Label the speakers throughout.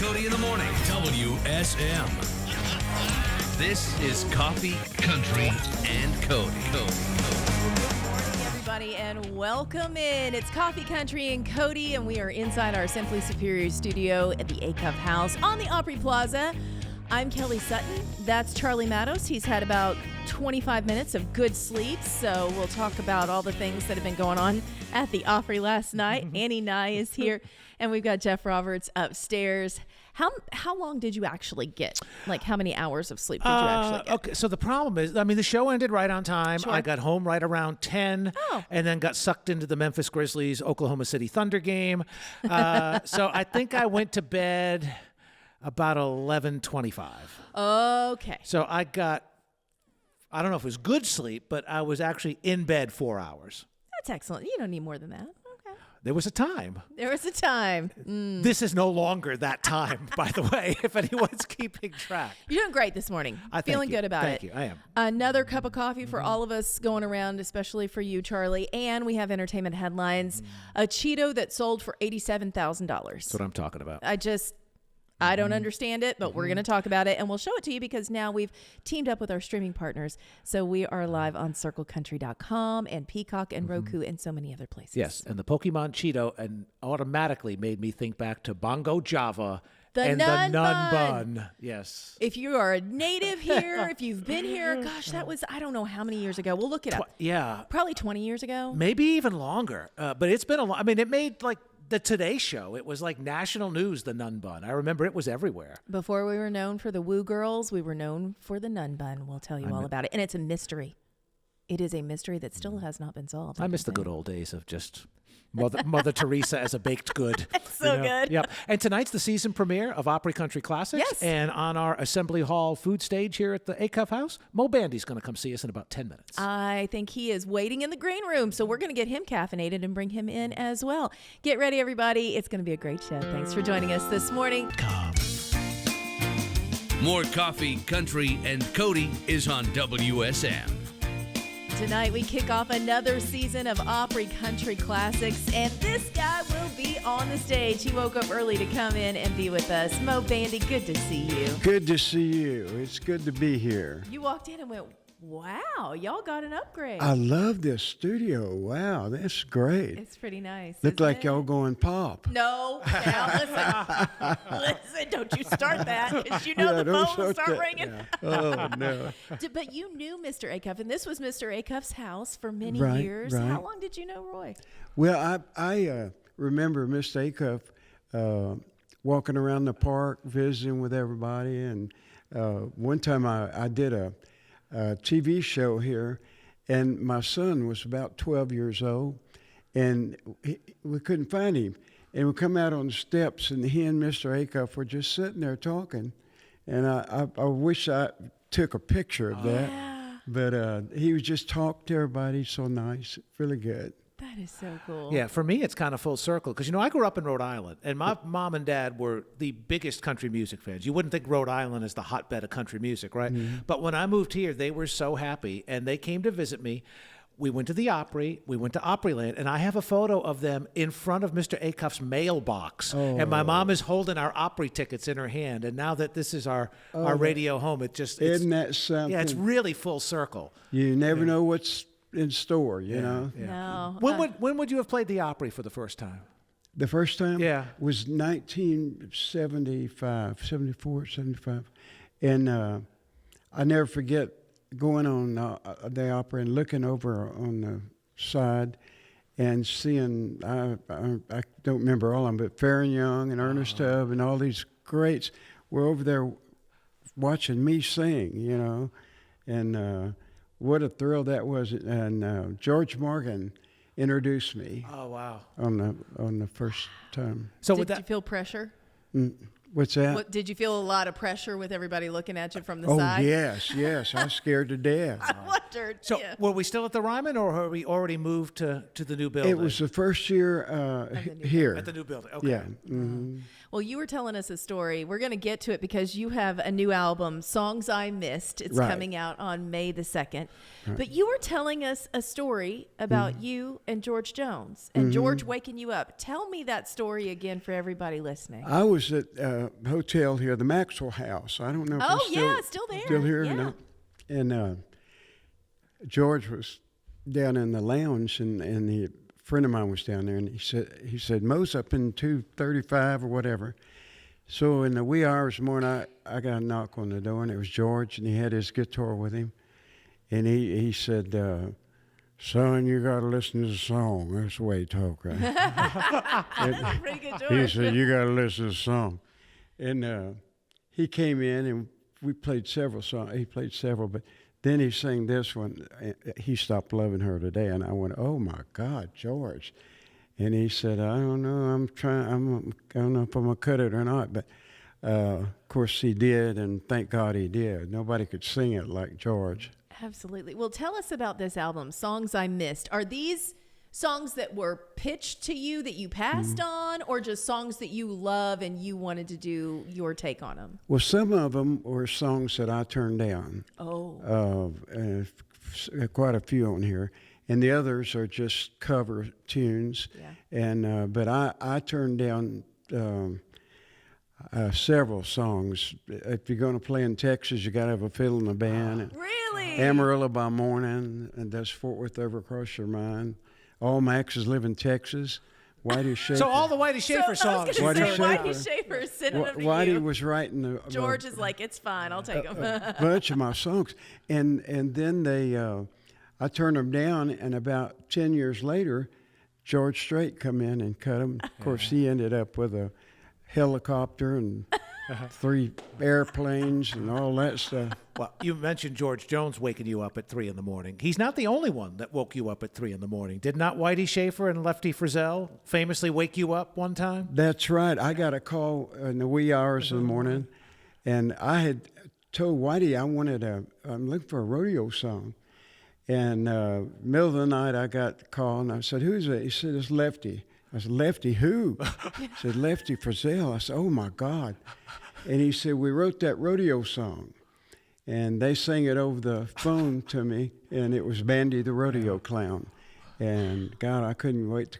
Speaker 1: Cody in the morning. WSM. This is Coffee, Country, and Cody.
Speaker 2: Everybody, and welcome in. It's Coffee, Country, and Cody, and we are inside our Simply Superior studio at the A-Cup House on the Opry Plaza. I'm Kelly Sutton. That's Charlie Matos. He's had about 25 minutes of good sleep, so we'll talk about all the things that have been going on at the Opry last night. Annie Nye is here, and we've got Jeff Roberts upstairs. How long did you actually get? Like, how many hours of sleep did you actually get?
Speaker 3: Okay, so the problem is, the show ended right on time.
Speaker 2: Sure.
Speaker 3: I got home right around 10, and then got sucked into the Memphis Grizzlies Oklahoma City Thunder game. So I think I went to bed about 11:25.
Speaker 2: Okay.
Speaker 3: So I don't know if it was good sleep, but I was actually in bed 4 hours.
Speaker 2: That's excellent. You don't need more than that. Okay.
Speaker 3: There was a time. This is no longer that time, by the way, if anyone's keeping track.
Speaker 2: You're doing great this morning. Feeling good about it.
Speaker 3: Thank you. I am.
Speaker 2: Another cup of coffee for all of us going around, especially for you, Charlie. And we have entertainment headlines. A Cheeto that sold for $87,000.
Speaker 3: That's what I'm talking about.
Speaker 2: I don't understand it, but we're going to talk about it, and we'll show it to you because now we've teamed up with our streaming partners. So we are live on CircleCountry.com and Peacock and Roku and so many other places.
Speaker 3: Yes, and the Pokemon Cheeto and automatically made me think back to Bongo Java and the Nun Bun. Yes.
Speaker 2: If you are a native here, if you've been here, gosh, that was, I don't know how many years ago. We'll look it up.
Speaker 3: Yeah.
Speaker 2: Probably 20 years ago.
Speaker 3: Maybe even longer. But it's been a long, it made like the Today Show. It was like national news, the Nun Bun. I remember it was everywhere.
Speaker 2: Before we were known for the Woo Girls, we were known for the Nun Bun. We'll tell you all about it. And it's a mystery. It is a mystery that still has not been solved.
Speaker 3: I miss the good old days of just Mother Teresa as a baked good.
Speaker 2: It's so good.
Speaker 3: Yep. And tonight's the season premiere of Opry Country Classics.
Speaker 2: Yes.
Speaker 3: And on our Assembly Hall food stage here at the A-Cup House, Moe Bandy's going to come see us in about 10 minutes.
Speaker 2: I think he is waiting in the green room, so we're going to get him caffeinated and bring him in as well. Get ready, everybody. It's going to be a great show. Thanks for joining us this morning.
Speaker 1: More Coffee, Country, and Cody is on WSM.
Speaker 2: Tonight, we kick off another season of Opry Country Classics, and this guy will be on the stage. He woke up early to come in and be with us. Moe Bandy, good to see you.
Speaker 4: Good to see you. It's good to be here.
Speaker 2: You walked in and went, wow, y'all got an upgrade.
Speaker 4: I love this studio. Wow, that's great.
Speaker 2: It's pretty nice.
Speaker 4: Look like y'all going pop.
Speaker 2: No. Now, listen, don't you start that, because you know the phone will start ringing.
Speaker 4: Yeah. Oh, no.
Speaker 2: But you knew Mr. Acuff, and this was Mr. Acuff's house for many years.
Speaker 4: Right.
Speaker 2: How long did you know Roy?
Speaker 4: Well, I remember Mr. Acuff walking around the park, visiting with everybody. And one time I did a TV show here, and my son was about 12 years old, and we couldn't find him. And we come out on the steps, and he and Mr. Acuff were just sitting there talking. And I wish I took a picture of that.
Speaker 2: Yeah.
Speaker 4: But he was just talking to everybody, so nice, really good.
Speaker 2: That is so cool.
Speaker 3: Yeah, for me, it's kind of full circle. Because, I grew up in Rhode Island, and my mom and dad were the biggest country music fans. You wouldn't think Rhode Island is the hotbed of country music, right? Mm-hmm. But when I moved here, they were so happy, and they came to visit me. We went to the Opry, we went to Opryland, and I have a photo of them in front of Mr. Acuff's mailbox. Oh. And my mom is holding our Opry tickets in her hand. And now that this is our radio home,
Speaker 4: isn't that something?
Speaker 3: Yeah, it's really full circle.
Speaker 4: You never know what's in store, you know?
Speaker 2: Yeah.
Speaker 3: No. When would you have played the Opry for the first time?
Speaker 4: The first time?
Speaker 3: Yeah.
Speaker 4: Was 1975, 74, 75. And I never forget going on the Opry and looking over on the side and seeing, I don't remember all of them, but Fair and Young and Ernest Tubb and all these greats were over there watching me sing, and what a thrill that was. And George Morgan introduced me.
Speaker 3: Oh, wow.
Speaker 4: On the first time.
Speaker 2: So did you feel pressure?
Speaker 4: What's that?
Speaker 2: Did you feel a lot of pressure with everybody looking at you from the
Speaker 4: Oh,
Speaker 2: side?
Speaker 4: yes. I was scared to death.
Speaker 2: I wondered.
Speaker 3: So were we still at the Ryman, or had we already moved to the new building?
Speaker 4: It was the first year here.
Speaker 3: At the new building, okay.
Speaker 4: Yeah. Mm-hmm.
Speaker 2: Well, you were telling us a story. We're going to get to it because you have a new album, Songs I Missed. It's coming out on May the 2nd. Right. But you were telling us a story about you and George Jones and George waking you up. Tell me that story again for everybody listening.
Speaker 4: I was at hotel here, the Maxwell House. I don't know if it's
Speaker 2: still there.
Speaker 4: Still here,
Speaker 2: Yeah.
Speaker 4: you know? And George was down in the lounge, and a friend of mine was down there, and he said Moe's up in 235 or whatever. So in the wee hours of the morning, I got a knock on the door, and it was George, and he had his guitar with him, and he said, "Son, you got to listen to the song." That's the way he talked, right?
Speaker 2: Pretty good,
Speaker 4: He
Speaker 2: George.
Speaker 4: said, "You got to listen to the song," and he came in, and we played several songs. He played several, but then he sang this one, "He Stopped Loving Her Today," and I went, "Oh my God, George!" And he said, "I don't know. I don't know if I'm gonna cut it or not." But of course he did, and thank God he did. Nobody could sing it like George.
Speaker 2: Absolutely. Well, tell us about this album, Songs I Missed. Are these songs that were pitched to you that you passed on, or just songs that you love and you wanted to do your take on them?
Speaker 4: Well, some of them were songs that I turned down.
Speaker 2: Oh.
Speaker 4: Quite a few on here. And the others are just cover tunes.
Speaker 2: Yeah.
Speaker 4: And but I turned down several songs. If you're going to play in Texas, you got to have a fiddle in the band.
Speaker 2: Really?
Speaker 4: Amarillo by Morning, and that's Fort Worth Ever Cross Your Mind. All Maxes Live in Texas. Whitey Schaefer.
Speaker 3: So all the Whitey Schaefer
Speaker 2: So I was
Speaker 3: songs.
Speaker 2: gonna say,
Speaker 4: Whitey Schaefer.
Speaker 2: Whitey Schaefer is sending them to
Speaker 4: Whitey
Speaker 2: you.
Speaker 4: was writing the
Speaker 2: George is like, it's fine, I'll take them.
Speaker 4: a bunch of my songs, and then I turned them down, and about 10 years later, George Strait come in and cut them. Of course, he ended up with a helicopter and 3 airplanes and all that stuff.
Speaker 3: Well, you mentioned George Jones waking you up at 3 in the morning. He's not the only one that woke you up at 3 in the morning. Did not Whitey Schaefer and Lefty Frizzell famously wake you up one time?
Speaker 4: That's right. I got a call in the wee hours of the morning, and I had told Whitey I'm looking for a rodeo song. And middle of the night, I got the call, and I said, "Who's it?" He said, "It's Lefty." I said, "Lefty who?" He said, "Lefty Frizzell." I said, "Oh, my God." And he said, "We wrote that rodeo song." And they sang it over the phone to me, and it was Bandy the Rodeo Clown. And, God, I couldn't wait to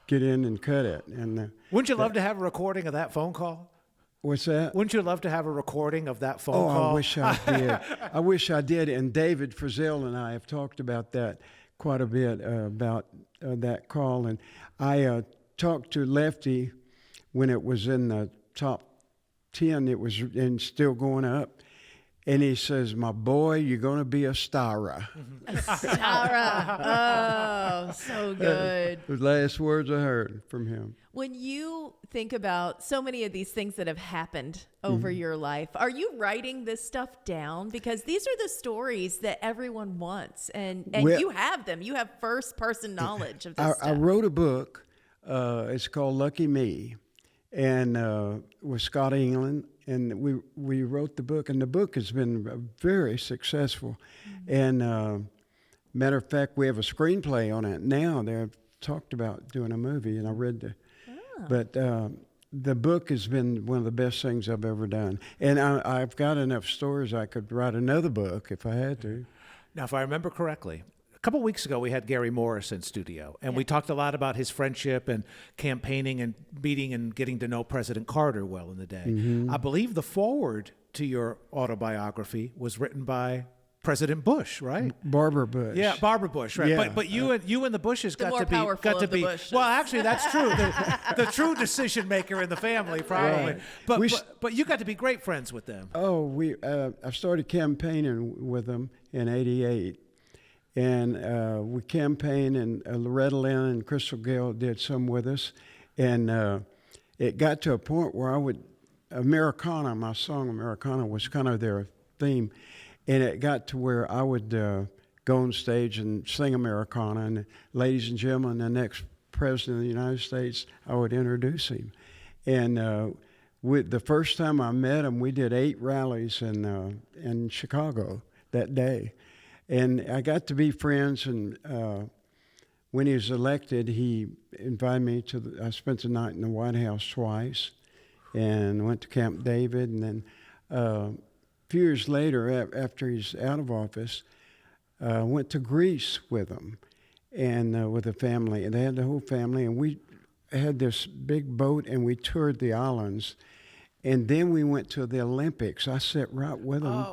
Speaker 4: get in and cut it. And
Speaker 3: Wouldn't you love to have a recording of that phone call?
Speaker 4: What's that?
Speaker 3: Wouldn't you love to have a recording of that phone
Speaker 4: Oh,
Speaker 3: call?
Speaker 4: I wish I did. I wish I did. And David Frizzell and I have talked about that quite a bit, about that call. And I talked to Lefty when it was in the top 10. It was and still going up. And he says, "My boy, you're going to be a starra."
Speaker 2: Tara. Oh, so good.
Speaker 4: The last words I heard from him.
Speaker 2: When you think about so many of these things that have happened over your life, are you writing this stuff down? Because these are the stories that everyone wants, and
Speaker 4: Well,
Speaker 2: you have them. You have first-person knowledge of this stuff.
Speaker 4: I wrote a book. It's called Lucky Me, and with Scott England. And we wrote the book, and the book has been very successful. And matter of fact, we have a screenplay on it now. They've talked about doing a movie, and I read the. But the book has been one of the best things I've ever done. And I've got enough stories I could write another book if I had to.
Speaker 3: Now, if I remember correctly, a couple of weeks ago we had Gary Morris in studio, and we talked a lot about his friendship and campaigning and meeting and getting to know President Carter well in the day. I believe the foreword to your autobiography was written by President Bush, right?
Speaker 4: Barbara Bush.
Speaker 3: Yeah, Barbara Bush, right?
Speaker 4: Yeah.
Speaker 3: But you and the Bushes
Speaker 2: The
Speaker 3: got
Speaker 2: more
Speaker 3: to be
Speaker 2: powerful of the Bushes.
Speaker 3: Well, actually, that's true. The true decision maker in the family, probably.
Speaker 4: Right.
Speaker 3: But you got to be great friends with them.
Speaker 4: Oh, I started campaigning with them in '88. And we campaigned, and Loretta Lynn and Crystal Gale did some with us. And it got to a point where Americana, my song Americana, was kind of their theme. And it got to where I would go on stage and sing Americana. And ladies and gentlemen, the next president of the United States, I would introduce him. And the first time I met him, we did 8 rallies in Chicago that day. And I got to be friends, and when he was elected, he invited me I spent the night in the White House twice, and went to Camp David, and then a few years later, after he's out of office, went to Greece with him, and with the family, and they had the whole family, and we had this big boat, and we toured the islands, And then we went to the Olympics. I sat right with them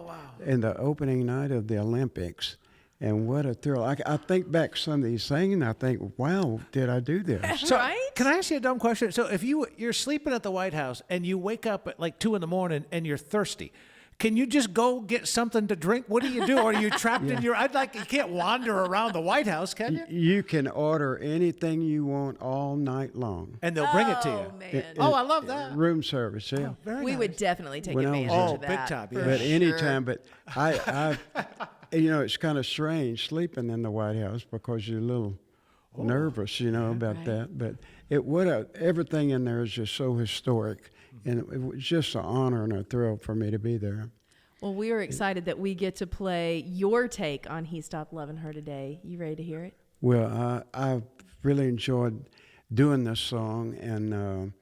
Speaker 4: in the opening night of the Olympics. And what a thrill. I think back some of these things, and I think, wow, did I do this?
Speaker 3: So,
Speaker 2: Right?
Speaker 3: can I ask you a dumb question? So if you're sleeping at the White House and you wake up at like 2 a.m. and you're thirsty, can you just go get something to drink? What do you do? Or are you trapped in your... you can't wander around the White House, can you?
Speaker 4: You can order anything you want all night long.
Speaker 3: And they'll bring it to you.
Speaker 2: Oh, man.
Speaker 3: I love that.
Speaker 4: Room service, yeah.
Speaker 3: Very
Speaker 2: We
Speaker 3: nice.
Speaker 2: would definitely take
Speaker 4: When I was
Speaker 2: advantage
Speaker 4: young.
Speaker 2: of that.
Speaker 3: big time,
Speaker 2: for
Speaker 3: yeah.
Speaker 4: But
Speaker 2: sure.
Speaker 4: anytime, but I it's kind of strange sleeping in the White House because you're a little nervous, about
Speaker 2: Right.
Speaker 4: that. But everything in there is just so historic, and it was just an honor and a thrill for me to be there.
Speaker 2: Well, we are excited that we get to play your take on He Stopped Loving Her Today. You ready to hear it?
Speaker 4: Well, I really enjoyed doing this song, and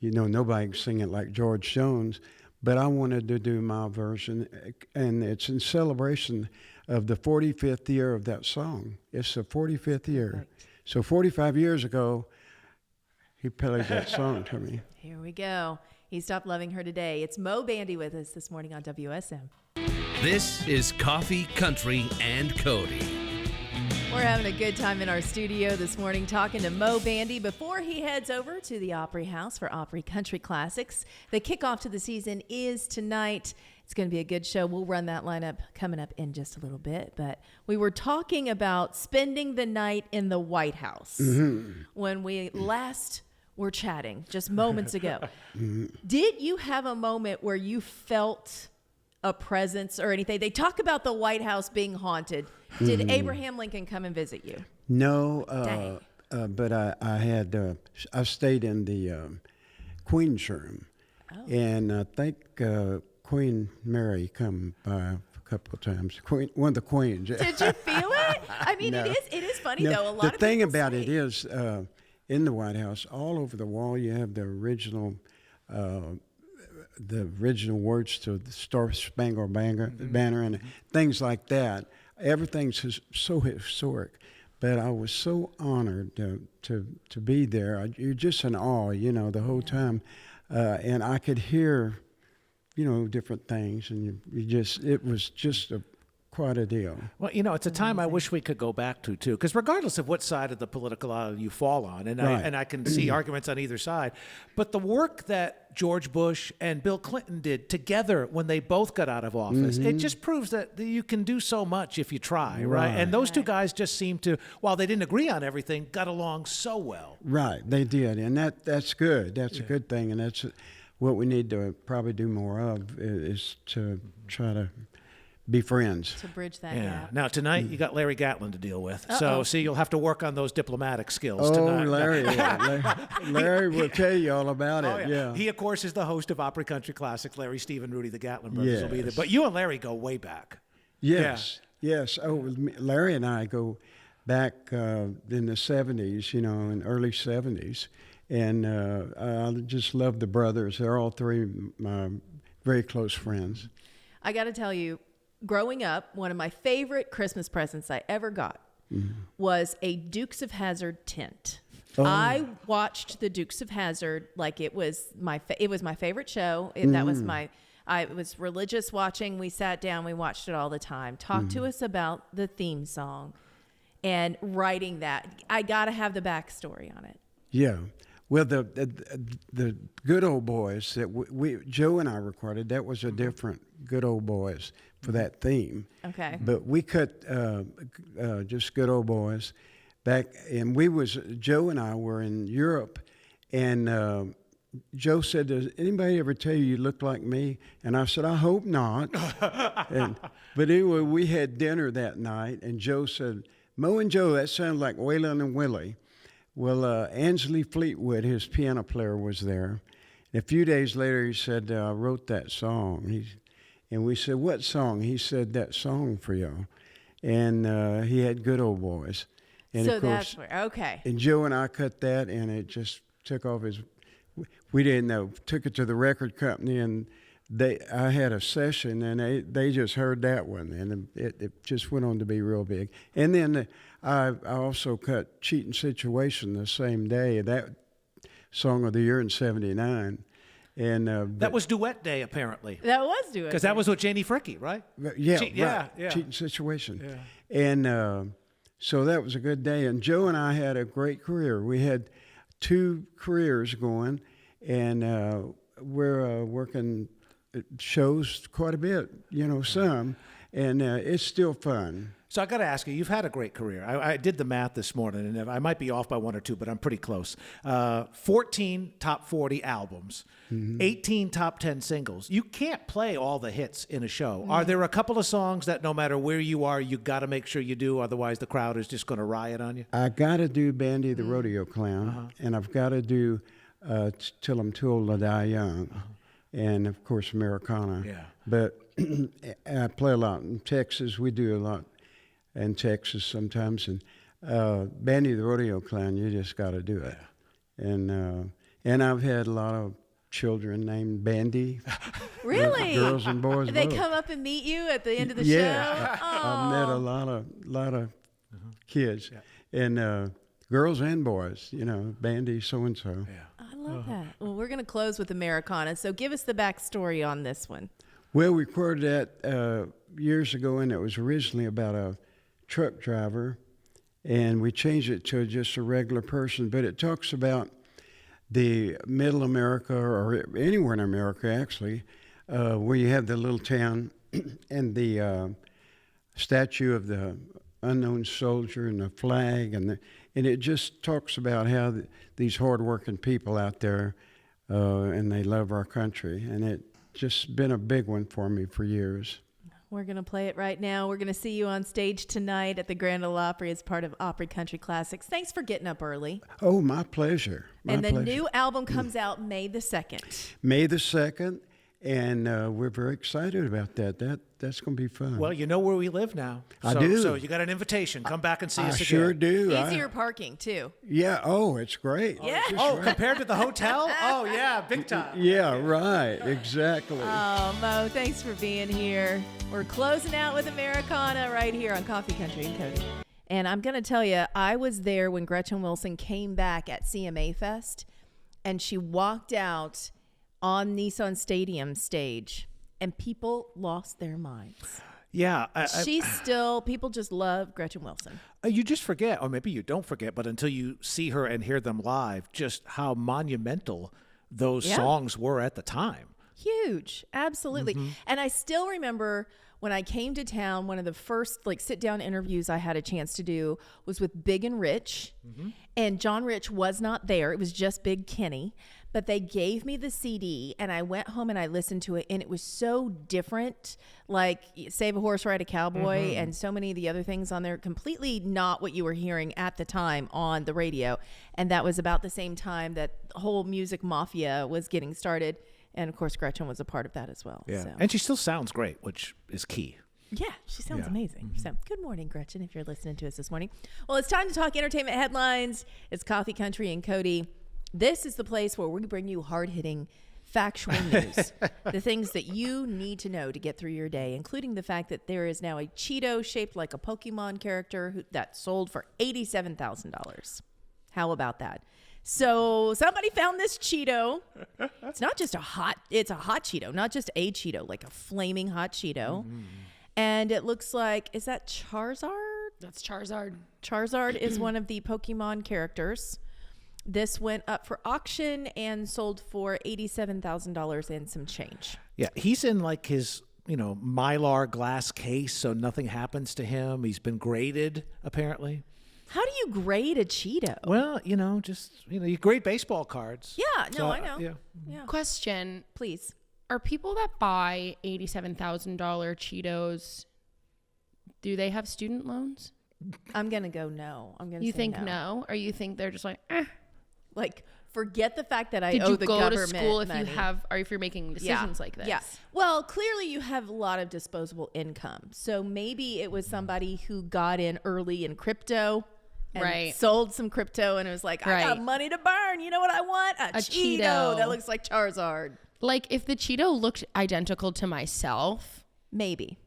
Speaker 4: nobody can sing it like George Jones, but I wanted to do my version, and it's in celebration of the 45th year of that song. It's the 45th year.
Speaker 2: Perfect.
Speaker 4: So 45 years ago, he played that song to me.
Speaker 2: Here we go. He Stopped Loving Her Today. It's Moe Bandy with us this morning on WSM.
Speaker 1: This is Coffee, Country, and Cody.
Speaker 2: We're having a good time in our studio this morning talking to Moe Bandy before he heads over to the Opry House for Opry Country Classics. The kickoff to the season is tonight. It's going to be a good show. We'll run that lineup coming up in just a little bit. But we were talking about spending the night in the White House when we last were chatting just moments ago. Did you have a moment where you felt a presence or anything? They talk about the White House being haunted. Did Abraham Lincoln come and visit you?
Speaker 4: No,
Speaker 2: Dang.
Speaker 4: but I stayed in the Queen's room, and I think Queen Mary come by a couple of times. One of the queens.
Speaker 2: Did you feel it? I mean,
Speaker 4: No.
Speaker 2: it is funny
Speaker 4: No,
Speaker 2: though. A lot
Speaker 4: the
Speaker 2: of
Speaker 4: thing
Speaker 2: people
Speaker 4: about
Speaker 2: say.
Speaker 4: it is, in the White House, all over the wall, you have the original words to the Star Spangled Banner and things like that. Everything's so historic. But I was so honored to be there. You're just in awe, the whole time. And I could hear, different things. And it was just quite a deal.
Speaker 3: Well, it's a time I wish we could go back to, too, because regardless of what side of the political aisle you fall on, and I can see arguments on either side, but the work that George Bush and Bill Clinton did together when they both got out of office, it just proves that you can do so much if you try, right? And those two guys just seem to, while they didn't agree on everything, got along so well.
Speaker 4: Right, they did, and that's good. That's a good thing, and that's what we need to probably do more of is to try to be friends.
Speaker 2: To bridge that
Speaker 3: Yeah.
Speaker 2: gap.
Speaker 3: Now, tonight, you got Larry Gatlin to deal with.
Speaker 2: Uh-oh.
Speaker 3: So, see, you'll have to work on those diplomatic skills
Speaker 4: Oh,
Speaker 3: tonight.
Speaker 4: Larry will tell you all about it.
Speaker 3: Oh,
Speaker 4: Yeah.
Speaker 3: He, of course, is the host of Opry Country Classic. Larry, Steve, and Rudy, the Gatlin brothers, will be there.
Speaker 4: Yes.
Speaker 3: But you and Larry go way back.
Speaker 4: Yes. Oh, Larry and I go back in the 70s, in early 70s. And I just love the brothers. They're all three my very close friends.
Speaker 2: I got to tell you, growing up, one of my favorite Christmas presents I ever got was a Dukes of Hazzard tent.
Speaker 4: Oh.
Speaker 2: I watched the Dukes of Hazzard like it was my favorite show. That was it was religious watching. We sat down, we watched it all the time. Talk to us about the theme song and writing that. I got to have the backstory on it.
Speaker 4: Yeah. Well, the Good Old Boys that Joe and I recorded, that was a different Good Old Boys for that theme.
Speaker 2: Okay.
Speaker 4: But we cut just Good Old Boys back, and Joe and I were in Europe, and Joe said, "Does anybody ever tell you look like me?" And I said, "I hope not." But anyway, we had dinner that night, and Joe said, "Moe and Joe, that sounds like Waylon and Willie." Well, Ansley Fleetwood, his piano player, was there. And a few days later, he said, "I wrote that song." And we said, "What song?" He said, "That song for you." And he had Good Old Boys. And
Speaker 2: So
Speaker 4: of course,
Speaker 2: that's where, okay.
Speaker 4: and Joe and I cut that, and it just took off we didn't know, took it to the record company, and I had a session, and they just heard that one, and it just went on to be real big. And then I also cut Cheating Situation the same day, that song of the year in '79. And
Speaker 3: That was duet day, apparently.
Speaker 2: That was doing
Speaker 3: Because that was with Janie Fricke, right?
Speaker 4: yeah,
Speaker 3: Yeah,
Speaker 4: right. Cheating situation. Yeah. And so that was a good day. And Joe and I had a great career. We had 2 careers going, and we're working shows quite a bit, some, and it's still fun.
Speaker 3: So I got to ask you, you've had a great career. I did the math this morning, and I might be off by 1 or 2, but I'm pretty close. 14 top 40 albums, 18 top 10 singles. You can't play all the hits in a show. Are there a couple of songs that no matter where you are, you got to make sure you do, otherwise the crowd is just going to riot on you?
Speaker 4: I got to do Bandy the Rodeo Clown, and I've got to do Till I'm Too Old to Die Young, and, of course, Americana.
Speaker 3: Yeah.
Speaker 4: But I play a lot in Texas. We do a lot in Texas sometimes. And Bandy the Rodeo Clown, you just got to do it. And I've had a lot of children named Bandy.
Speaker 2: Really?
Speaker 4: Girls and boys.
Speaker 2: They
Speaker 4: both.
Speaker 2: come up and meet you at the end of the
Speaker 4: Yeah.
Speaker 2: show?
Speaker 4: I've met a lot of kids. Yeah. And girls and boys, Bandy so-and-so.
Speaker 3: Yeah.
Speaker 2: I love that. Well, we're going to close with Americana, so give us the backstory on this one.
Speaker 4: Well, we recorded that years ago, and it was originally about a truck driver, and we changed it to just a regular person. But it talks about the middle America, or anywhere in America, actually, where you have the little town and the statue of the unknown soldier and the flag, and it just talks about how these hard-working people out there, and they love our country, and it just been a big one for me for years.
Speaker 2: We're going to play it right now. We're going to see you on stage tonight at the Grand Ole Opry as part of Opry Country Classics. Thanks for getting up early.
Speaker 4: Oh, my pleasure.
Speaker 2: And the new album comes out May the 2nd.
Speaker 4: May the 2nd, and we're very excited about that. That's going to be fun.
Speaker 3: Well, you know where we live now.
Speaker 4: I do.
Speaker 3: So you got an invitation. Come back and see us again.
Speaker 4: I sure do.
Speaker 2: Easier parking, too.
Speaker 4: Yeah. Oh, it's great.
Speaker 2: Yeah.
Speaker 3: Oh, compared to the hotel? Oh, yeah, big time.
Speaker 4: Yeah, right. Exactly.
Speaker 2: Oh, Mo, thanks for being here. We're closing out with Americana right here on Coffee Country and Cody. And I'm going to tell you, I was there when Gretchen Wilson came back at CMA Fest, and she walked out on Nissan Stadium stage, and people lost their minds.
Speaker 3: Yeah.
Speaker 2: People just love Gretchen Wilson.
Speaker 3: You just forget, or maybe you don't forget, but until you see her and hear them live, just how monumental those songs were at the time.
Speaker 2: Huge. Absolutely. And I still remember when I came to town, one of the first sit-down interviews I had a chance to do was with Big and Rich. And John Rich was not there. It was just Big Kenny. But they gave me the CD, and I went home and I listened to it, and it was so different, like Save a Horse, Ride a Cowboy, and so many of the other things on there, completely not what you were hearing at the time on the radio. And that was about the same time that the whole music mafia was getting started. And, of course, Gretchen was a part of that as well.
Speaker 3: Yeah.
Speaker 2: So.
Speaker 3: And she still sounds great, which is key.
Speaker 2: Yeah, she sounds amazing. So, good morning, Gretchen, if you're listening to us this morning. Well, it's time to talk entertainment headlines. It's Coffee Country and Cody. This is the place where we bring you hard-hitting, factual news, the things that you need to know to get through your day, including the fact that there is now a Cheeto shaped like a Pokemon character that sold for $87,000. How about that? So somebody found this Cheeto. It's not just it's a hot Cheeto, not just a Cheeto, like a flaming hot Cheeto. And it looks like, is that Charizard?
Speaker 5: That's Charizard.
Speaker 2: Charizard is one of the Pokemon characters. This went up for auction and sold for $87,000 and some change.
Speaker 3: Yeah, he's in like his, Mylar glass case, so nothing happens to him. He's been graded, apparently.
Speaker 2: How do you grade a Cheeto?
Speaker 3: Well, you grade baseball cards.
Speaker 2: Yeah, no,
Speaker 3: So,
Speaker 2: I know.
Speaker 3: Yeah.
Speaker 5: Question.
Speaker 2: Please.
Speaker 5: Are people that buy $87,000 Cheetos, do they have student loans?
Speaker 2: I'm going to go no.
Speaker 5: You think no? Or you think they're just like, eh?
Speaker 2: Like, forget the fact that I
Speaker 5: Did
Speaker 2: owe
Speaker 5: you
Speaker 2: the
Speaker 5: go
Speaker 2: government
Speaker 5: to school if
Speaker 2: money.
Speaker 5: if you're making decisions like this?
Speaker 2: Yeah. Well, clearly you have a lot of disposable income. So maybe it was somebody who got in early in crypto and sold some crypto and it was like, I got money to burn. You know what I want? A Cheeto that looks like Charizard.
Speaker 5: Like if the Cheeto looked identical to myself,
Speaker 2: maybe.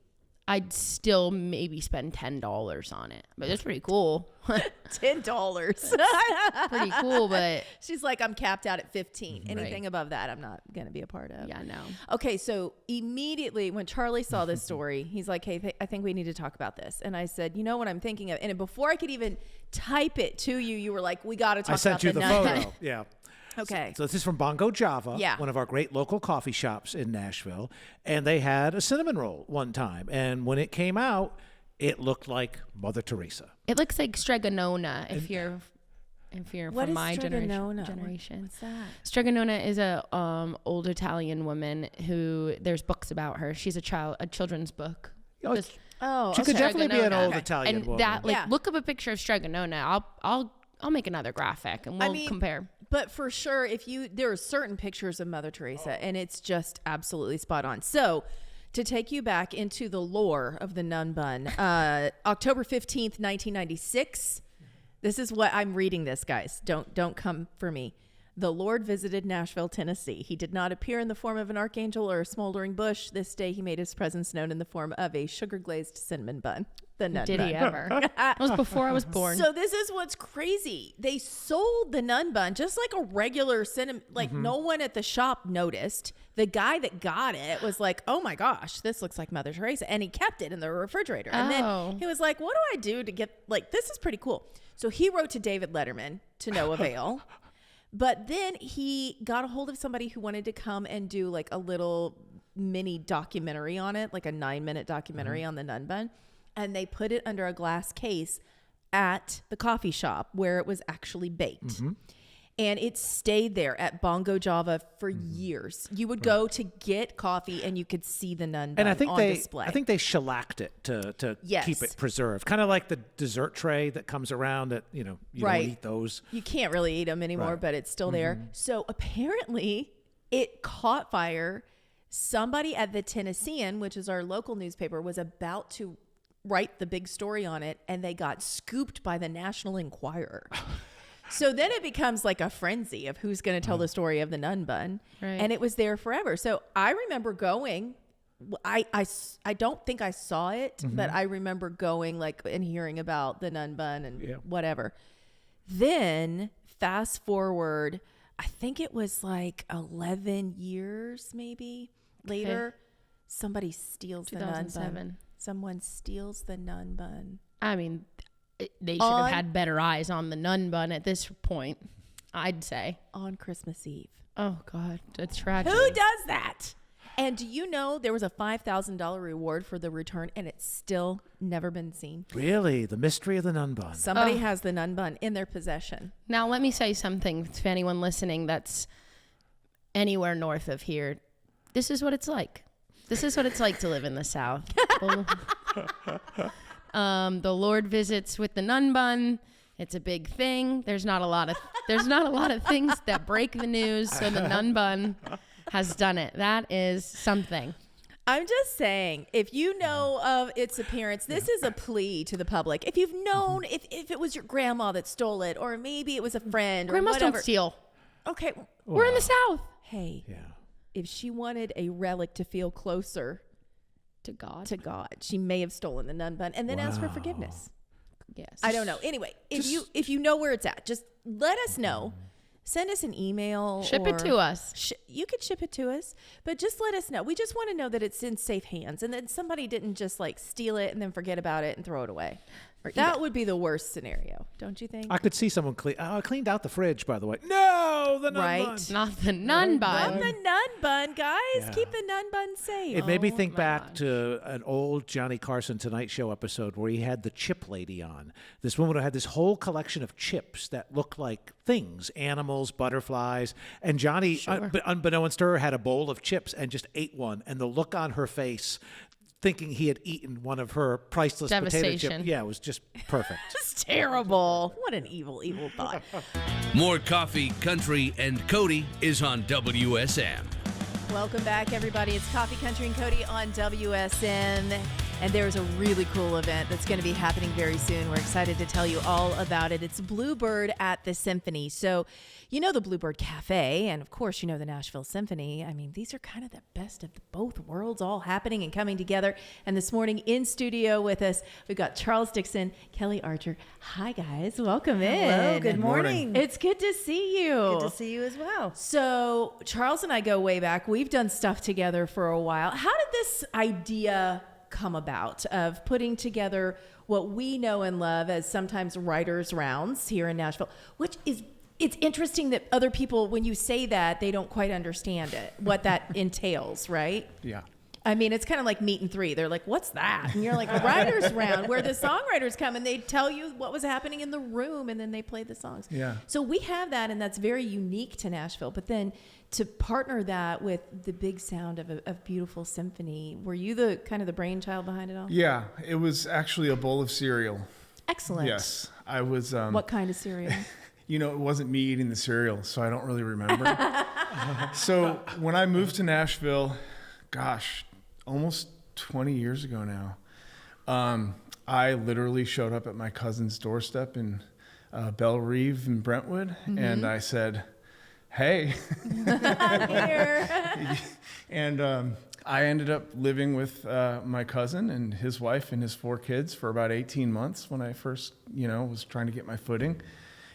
Speaker 5: I'd still maybe spend $10 on it, but it's pretty cool.
Speaker 2: $10.
Speaker 5: Pretty cool, but
Speaker 2: She's like, I'm capped out at 15. Anything above that, I'm not going to be a part of.
Speaker 5: yeah, no.
Speaker 2: Okay, so immediately when Charlie saw this story, he's like, hey, I think we need to talk about this. And I said, you know what I'm thinking of? And before I could even type it to you, you were like, we got to talk
Speaker 3: I sent
Speaker 2: about
Speaker 3: you the
Speaker 2: nun
Speaker 3: photo.
Speaker 2: bun.
Speaker 3: Yeah.
Speaker 2: Okay.
Speaker 3: So this is from Bongo Java,
Speaker 2: Yeah.
Speaker 3: one of our great local coffee shops in Nashville. And they had a cinnamon roll one time. And when it came out, it looked like Mother Teresa.
Speaker 5: It looks like stregonona if you're
Speaker 2: What
Speaker 5: from
Speaker 2: is
Speaker 5: my
Speaker 2: stregonona?
Speaker 5: generation.
Speaker 2: What's that?
Speaker 5: Stregonona is a old Italian woman who there's books about her. She's a children's book.
Speaker 3: Oh,
Speaker 5: Just-
Speaker 2: Oh,
Speaker 3: she could definitely be an
Speaker 5: Stregonona.
Speaker 3: old Italian
Speaker 5: and
Speaker 3: woman.
Speaker 5: that
Speaker 2: Yeah.
Speaker 5: look up a picture of stregonona. I'll make another graphic and we'll compare.
Speaker 2: But for sure, there are certain pictures of Mother Teresa, and it's just absolutely spot on. So, to take you back into the lore of the nun bun, October 15th, 1996. This is what I'm reading. This, guys, don't come for me. The Lord visited Nashville, Tennessee. He did not appear in the form of an archangel or a smoldering bush. This day, he made his presence known in the form of a sugar-glazed cinnamon bun. The nun
Speaker 5: Did
Speaker 2: bun.
Speaker 5: he ever? That was before I was born.
Speaker 2: So this is what's crazy. They sold the nun bun just like a regular cinnamon. Like no one at the shop noticed. The guy that got it was like, "Oh my gosh, this looks like Mother Teresa," and he kept it in the refrigerator. And
Speaker 5: Oh.
Speaker 2: then he was like, "What do I do to get like this? Is pretty cool." So he wrote to David Letterman to no avail. But then he got a hold of somebody who wanted to come and do like a little mini documentary on it, like a 9-minute documentary on the nun bun. And they put it under a glass case at the coffee shop where it was actually baked. And it stayed there at Bongo Java for years. You would go to get coffee and you could see the nun bun
Speaker 3: And I think
Speaker 2: on
Speaker 3: they,
Speaker 2: display.
Speaker 3: I think they shellacked it to
Speaker 2: Yes.
Speaker 3: keep it preserved, kind of like the dessert tray that comes around. That you don't eat those.
Speaker 2: You can't really eat them anymore,
Speaker 3: Right.
Speaker 2: but it's still there. So apparently it caught fire. Somebody at the Tennessean, which is our local newspaper, was about to write the big story on it, and they got scooped by the National Enquirer. So then it becomes like a frenzy of who's going to tell the story of the nun bun.
Speaker 5: Right.
Speaker 2: And it was there forever. So I remember going, I don't think I saw it, but I remember going like and hearing about the nun bun and whatever. Then fast forward, I think it was like 11 years maybe later, somebody steals the nun bun.
Speaker 5: 2007.
Speaker 2: Someone steals the nun bun.
Speaker 5: I mean, they should have had better eyes on the nun bun at this point, I'd say.
Speaker 2: On Christmas Eve.
Speaker 5: Oh, God. That's tragic.
Speaker 2: Who does that? And do you know there was a $5,000 reward for the return, and it's still never been seen?
Speaker 3: Really, the mystery of the nun bun.
Speaker 2: Somebody has the nun bun in their possession.
Speaker 5: Now, let me say something to anyone listening that's anywhere north of here. This is what it's like. This is what it's like to live in the South. The Lord visits with the nun bun. It's a big thing. There's not a lot of things that break the news. So the nun bun has done it. That is something.
Speaker 2: I'm just saying, if you know of its appearance, this is a plea to the public. If you've known, if it was your grandma that stole it, or maybe it was a friend,
Speaker 5: Grandmas
Speaker 2: or whatever.
Speaker 5: don't steal.
Speaker 2: Okay,
Speaker 5: We're in the South.
Speaker 2: hey,
Speaker 3: Yeah.
Speaker 2: if she wanted a relic to feel closer
Speaker 5: To God.
Speaker 2: to God, she may have stolen the nun bun and then asked for forgiveness.
Speaker 5: Yes.
Speaker 2: I don't know. Anyway, if you know where it's at, just let us know. Send us an email.
Speaker 5: Ship it to us.
Speaker 2: You could ship it to us, but just let us know. We just want to know that it's in safe hands and that somebody didn't just like steal it and then forget about it and throw it away. That would be the worst scenario, don't you think?
Speaker 3: I could see someone clean. I cleaned out the fridge, by the way. No, the nun
Speaker 2: Right.
Speaker 3: bun.
Speaker 5: Not the nun bun.
Speaker 2: Not the nun bun, guys.
Speaker 3: Yeah.
Speaker 2: Keep the nun bun safe.
Speaker 3: It made me
Speaker 5: Oh
Speaker 3: think
Speaker 5: my
Speaker 3: back
Speaker 5: gosh.
Speaker 3: to an old Johnny Carson Tonight Show episode where he had the chip lady on. This woman who had this whole collection of chips that looked like things, animals, butterflies. And Johnny, unbeknownst to her, had a bowl of chips and just ate one. And the look on her face, thinking he had eaten one of her priceless potato
Speaker 5: Devastation.
Speaker 3: chips. Yeah, it was just perfect.
Speaker 2: It's terrible. What an evil, evil thought.
Speaker 1: More Coffee, Country, and Cody is on WSM.
Speaker 2: Welcome back, everybody. It's Coffee Country and Cody on WSN. And there's a really cool event that's going to be happening very soon. We're excited to tell you all about it. It's Bluebird at the Symphony. So, you know the Bluebird Cafe, and of course, you know the Nashville Symphony. I mean, these are kind of the best of both worlds all happening and coming together. And this morning in studio with us, we've got Charles Dixon, Kelly Archer. Hi, guys. Welcome in.
Speaker 6: Hello. Good morning.
Speaker 2: It's good to see you.
Speaker 6: Good to see you as well.
Speaker 2: So, Charles and I go way back. We've done stuff together for a while. How did this idea come about of putting together what we know and love as sometimes writers' rounds here in Nashville, which is, it's interesting that other people, when you say that, they don't quite understand it, what that entails, right?
Speaker 7: Yeah.
Speaker 2: I mean, it's kind of like meet and three. They're like, what's that? And you're like, a writer's round, where the songwriters come and they tell you what was happening in the room, and then they play the songs.
Speaker 7: Yeah.
Speaker 2: So we have that, and that's very unique to Nashville. But then to partner that with the big sound of a beautiful symphony, were you the kind of the brainchild behind it all?
Speaker 7: Yeah, it was actually a bowl of cereal.
Speaker 2: Excellent.
Speaker 7: Yes, I was.
Speaker 2: What kind of cereal?
Speaker 7: You know, it wasn't me eating the cereal, so I don't really remember. So when I moved to Nashville, gosh, almost 20 years ago now, I literally showed up at my cousin's doorstep in Belle Reve in Brentwood, and I said, hey.
Speaker 2: I'm here.
Speaker 7: And I ended up living with my cousin and his wife and his 4 kids for about 18 months when I first, was trying to get my footing.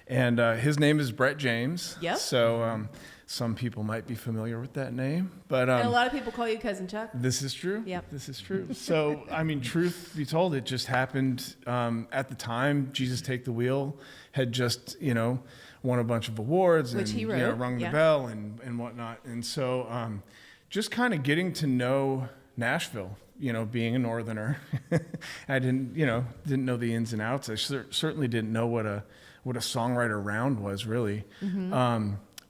Speaker 7: And his name is Brett James.
Speaker 2: Yep.
Speaker 7: So some people might be familiar with that name. But
Speaker 2: And a lot of people call you Cousin Chuck.
Speaker 7: this is true.
Speaker 2: Yep.
Speaker 7: This is true. So, I mean, truth be told, it just happened at the time. Jesus Take the Wheel had just, won a bunch of awards.
Speaker 2: Which
Speaker 7: and,
Speaker 2: he wrote,
Speaker 7: rung
Speaker 2: yeah.
Speaker 7: the bell and whatnot. And so just kind of getting to know Nashville, being a Northerner. I didn't know the ins and outs. I certainly didn't know what a songwriter round was, really.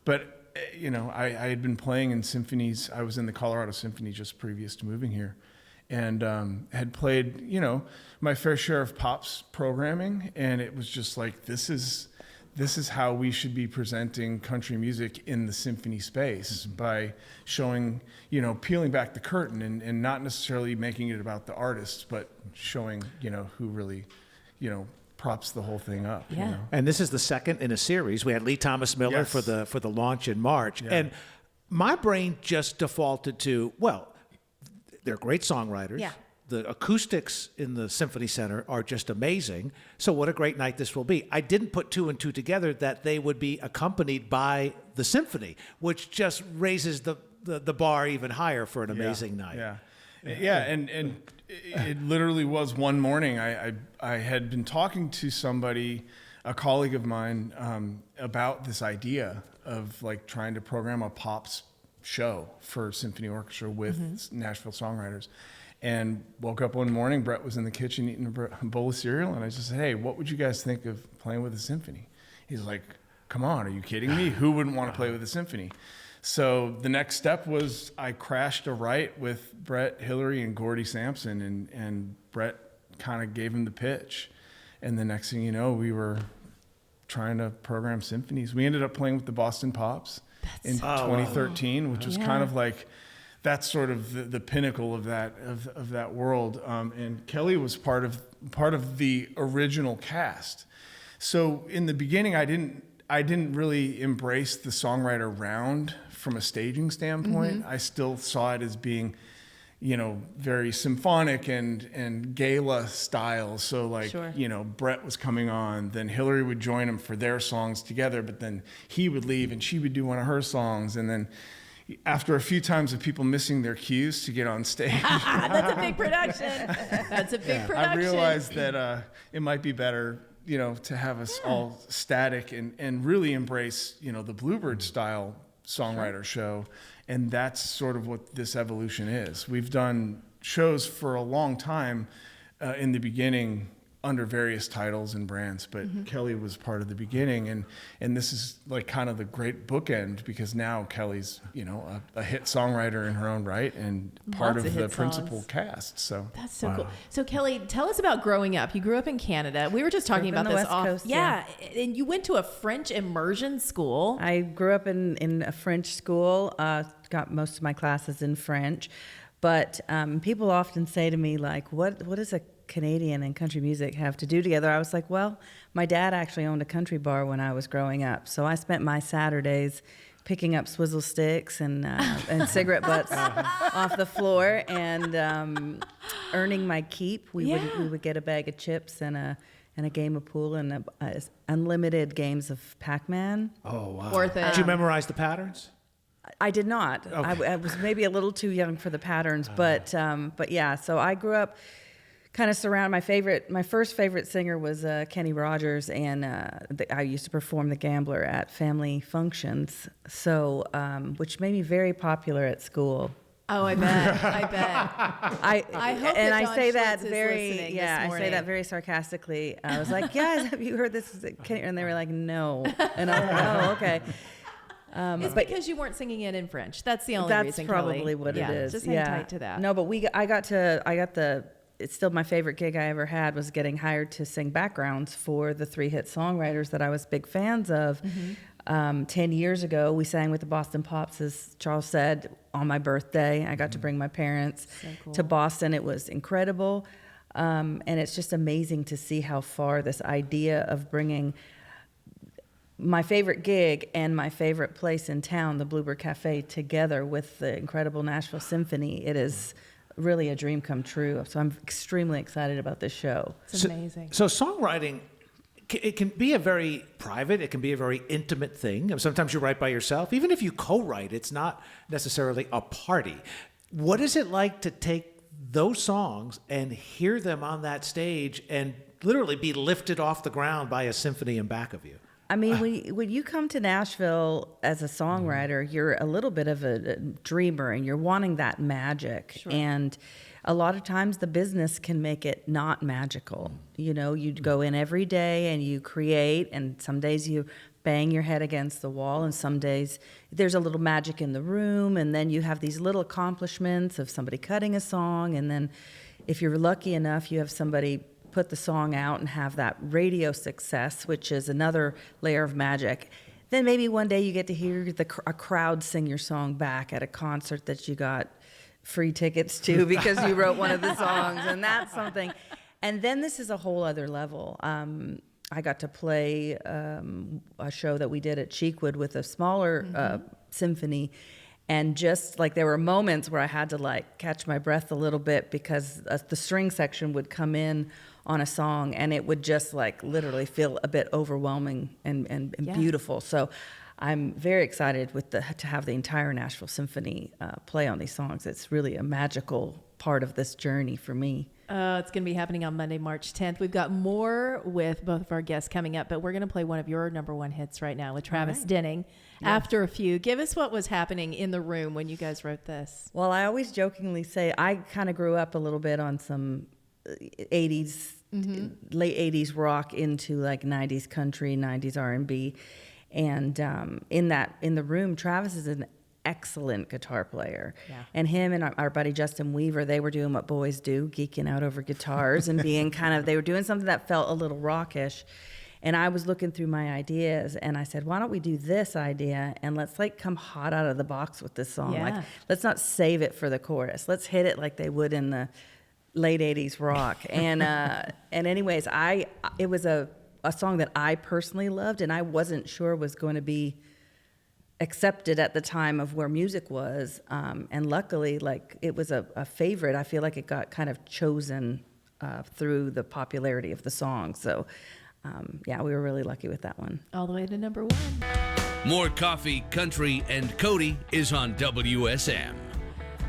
Speaker 7: But I had been playing in symphonies. I was in the Colorado Symphony just previous to moving here, and had played, my fair share of pops programming, and it was just like, this is how we should be presenting country music in the symphony space, by showing, peeling back the curtain and not necessarily making it about the artists, but showing, who really, props the whole thing up.
Speaker 2: Yeah.
Speaker 3: And this is the second in a series. We had Lee Thomas Miller
Speaker 7: Yes.
Speaker 3: for the launch in March.
Speaker 7: Yeah.
Speaker 3: And my brain just defaulted to, well, they're great songwriters.
Speaker 2: Yeah.
Speaker 3: The acoustics in the Symphony Center are just amazing. So what a great night this will be. I didn't put 2 and 2 together that they would be accompanied by the symphony, which just raises the bar even higher for an amazing night.
Speaker 7: Yeah, and it literally was one morning. I had been talking to somebody, a colleague of mine, about this idea of like trying to program a pops show for symphony orchestra with Nashville songwriters. And woke up one morning, Brett was in the kitchen eating a bowl of cereal, and I just said, hey, what would you guys think of playing with a symphony? He's like, come on, are you kidding me? Who wouldn't want to play with a symphony? So the next step was I crashed a write with Brett Hillary and Gordy Sampson, and Brett kind of gave him the pitch. And the next thing you know, we were trying to program symphonies. We ended up playing with the Boston Pops in 2013, which was kind of like, that's sort of the pinnacle of that world. And Kelly was part of the original cast. So in the beginning, I didn't really embrace the songwriter round from a staging standpoint. I still saw it as being, very symphonic and gala style. So like,
Speaker 2: Sure.
Speaker 7: Brett was coming on, then Hillary would join him for their songs together, but then he would leave and she would do one of her songs. And then after a few times of people missing their cues to get on stage,
Speaker 2: That's a big production. That's a big production.
Speaker 7: I realized that it might be better, to have us all static and really embrace, the Bluebird style songwriter show. And that's sort of what this evolution is. We've done shows for a long time in the beginning under various titles and brands, but Kelly was part of the beginning, and this is like kind of the great bookend, because now Kelly's a hit songwriter in her own right and part
Speaker 2: Lots
Speaker 7: of
Speaker 2: of
Speaker 7: the
Speaker 2: hit
Speaker 7: principal
Speaker 2: songs.
Speaker 7: cast. So
Speaker 2: That's so cool. So Kelly, tell us about growing up. You grew up in Canada. We were just talking
Speaker 6: Grew up
Speaker 2: about
Speaker 6: in
Speaker 2: this
Speaker 6: the West Coast,
Speaker 2: yeah, and you went to a French immersion school.
Speaker 6: I grew up in a French school, got most of my classes in French. But people often say to me, like, what does a Canadian and country music have to do together? I was like, well, my dad actually owned a country bar when I was growing up. So I spent my Saturdays picking up swizzle sticks and cigarette butts off the floor and earning my keep. We would get a bag of chips and a game of pool and unlimited games of Pac-Man.
Speaker 3: Oh, wow.
Speaker 2: Worth it.
Speaker 3: Did you memorize the patterns?
Speaker 6: I did not.
Speaker 3: Okay.
Speaker 6: I was maybe a little too young for the patterns, but yeah. So I grew up kind of surrounded. My first favorite singer was Kenny Rogers, and I used to perform The Gambler at family functions. So which made me very popular at school.
Speaker 2: Oh, I bet. I bet. I hope
Speaker 6: and
Speaker 2: that
Speaker 6: I
Speaker 2: Don
Speaker 6: say
Speaker 2: Schwartz
Speaker 6: that
Speaker 2: is
Speaker 6: very
Speaker 2: listening
Speaker 6: yeah.
Speaker 2: this
Speaker 6: I say
Speaker 2: morning.
Speaker 6: that very sarcastically. I was like, "Guys, have you heard this?" And they were like, "No." And I was like, "Oh, okay."
Speaker 2: It's because you weren't singing it in French. That's the only
Speaker 6: That's
Speaker 2: reason.
Speaker 6: probably
Speaker 2: Kelly.
Speaker 6: what
Speaker 2: yeah,
Speaker 6: it is.
Speaker 2: Just hang tight to that.
Speaker 6: No, but I got the. It's still my favorite gig I ever had was getting hired to sing backgrounds for the 3-hit songwriters that I was big fans of. 10 years ago, we sang with the Boston Pops, as Charles said, on my birthday. I got to bring my parents to Boston. It was incredible. And it's just amazing to see how far this idea of bringing my favorite gig and my favorite place in town, the Bluebird Cafe, together with the incredible Nashville Symphony. It is really a dream come true. So I'm extremely excited about this show.
Speaker 2: It's amazing.
Speaker 3: So songwriting, it can be a very private, it can be a very intimate thing. Sometimes you write by yourself. Even if you co-write, it's not necessarily a party. What is it like to take those songs and hear them on that stage and literally be lifted off the ground by a symphony in back of you?
Speaker 6: I mean, when you come to Nashville as a songwriter, you're a little bit of a dreamer and you're wanting that magic. Sure. And a lot of times the business can make it not magical. You know, you go in every day and you create, and some days you bang your head against the wall, and some days there's a little magic in the room, and then you have these little accomplishments of somebody cutting a song, and then if you're lucky enough, you have somebody put the song out and have that radio success, which is another layer of magic. Then maybe one day you get to hear a crowd sing your song back at a concert that you got free tickets to because you wrote one of the songs, and that's something. And then this is a whole other level. I got to play a show that we did at Cheekwood with a smaller symphony, and just like there were moments where I had to like catch my breath a little bit because the string section would come in on a song and it would just like literally feel a bit overwhelming and beautiful. So I'm very excited to have the entire Nashville Symphony play on these songs. It's really a magical part of this journey for me.
Speaker 2: It's going to be happening on Monday, March 10th. We've got more with both of our guests coming up, but we're going to play one of your number one hits right now with Travis Denning. Yes. After a few, give us what was happening in the room when you guys wrote this.
Speaker 6: Well, I always jokingly say I kind of grew up a little bit on some 80s, late 80s rock into like 90s country, 90s R&B. And in the room, Travis is an excellent guitar player. Yeah. And him and our buddy Justin Weaver, they were doing what boys do, geeking out over guitars and being they were doing something that felt a little rockish. And I was looking through my ideas and I said, why don't we do this idea and let's like come hot out of the box with this song. Yeah. Like, let's not save it for the chorus. Let's hit it like they would in the late 80s rock. And anyways, it was a song that I personally loved and I wasn't sure was going to be accepted at the time of where music was, and luckily, like it was a favorite. I feel like it got kind of chosen through the popularity of the song. So, we were really lucky with that one.
Speaker 2: All the way to number one.
Speaker 1: More Coffee, Country, and Cody is on WSM.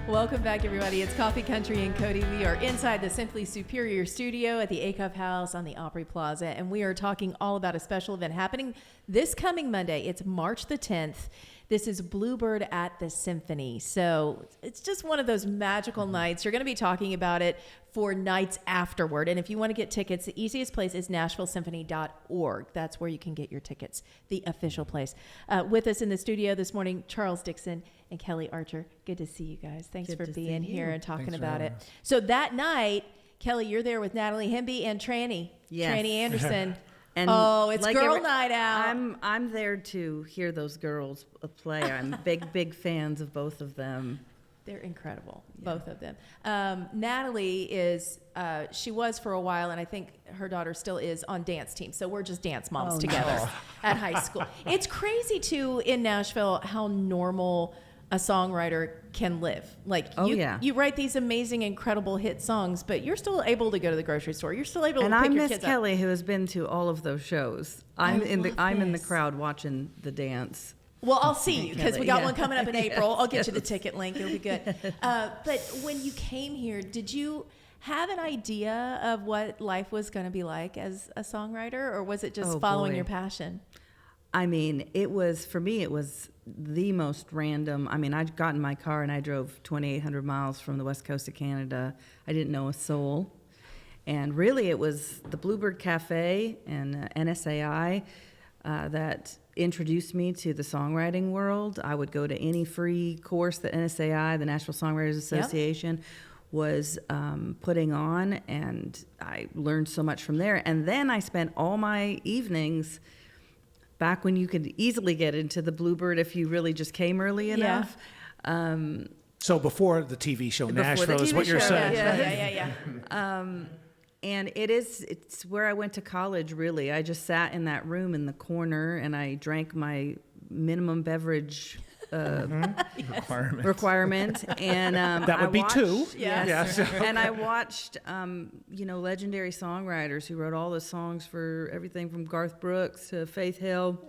Speaker 2: Welcome back, everybody. It's Coffee, Country, and Cody. We are inside the Simply Superior studio at the Acuff House on the Opry Plaza, and we are talking all about a special event happening this coming Monday. It's March the 10th. This is Bluebird at the Symphony. So it's just one of those magical nights. You're going to be talking about it for nights afterward. And if you want to get tickets, the easiest place is NashvilleSymphony.org. That's where you can get your tickets, the official place. With us in the studio this morning, Charles Dixon and Kelly Archer. Good to see you guys. Thanks for being here and talking about it. So that night, Kelly, you're there with Natalie Hemby and Tranny.
Speaker 6: Yes.
Speaker 2: Tranny Anderson.
Speaker 6: And
Speaker 2: it's like girl night out.
Speaker 6: I'm there to hear those girls play. I'm big fans of both of them.
Speaker 2: They're incredible, both of them. Natalie is, she was for a while, and I think her daughter still is on dance team. So we're just dance moms together at high school. It's crazy, too, in Nashville, how normal a songwriter can live. Like, you write these amazing, incredible hit songs, but you're still able to go to the grocery store. You're still able to pick your kids up.
Speaker 6: And I miss Kelly, who has been to all of those shows. I'm in the crowd watching the dance.
Speaker 2: Well, I'll see you because we got one coming up in April. I'll get you the ticket link. It'll be good. But when you came here, did you have an idea of what life was going to be like as a songwriter, or was it just following your passion?
Speaker 6: I mean, for me, it was the most random. I mean, I got in my car and I drove 2,800 miles from the west coast of Canada. I didn't know a soul. And really, it was the Bluebird Cafe and NSAI that introduced me to the songwriting world. I would go to any free course that NSAI, the National Songwriters Association, was putting on, and I learned so much from there. And then I spent all my evenings, back when you could easily get into the Bluebird if you really just came early enough.
Speaker 3: So before the TV show Nashville is what you're saying.
Speaker 6: Yeah. And it's where I went to college, really. I just sat in that room in the corner, and I drank my minimum beverage requirement. And
Speaker 3: that would be 2.
Speaker 6: Yes. And I watched, legendary songwriters who wrote all the songs for everything from Garth Brooks to Faith Hill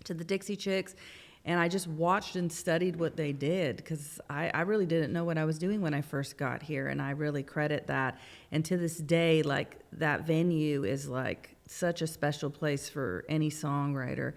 Speaker 6: to the Dixie Chicks. And I just watched and studied what they did, because I really didn't know what I was doing when I first got here, and I really credit that. And to this day, like, that venue is like such a special place for any songwriter,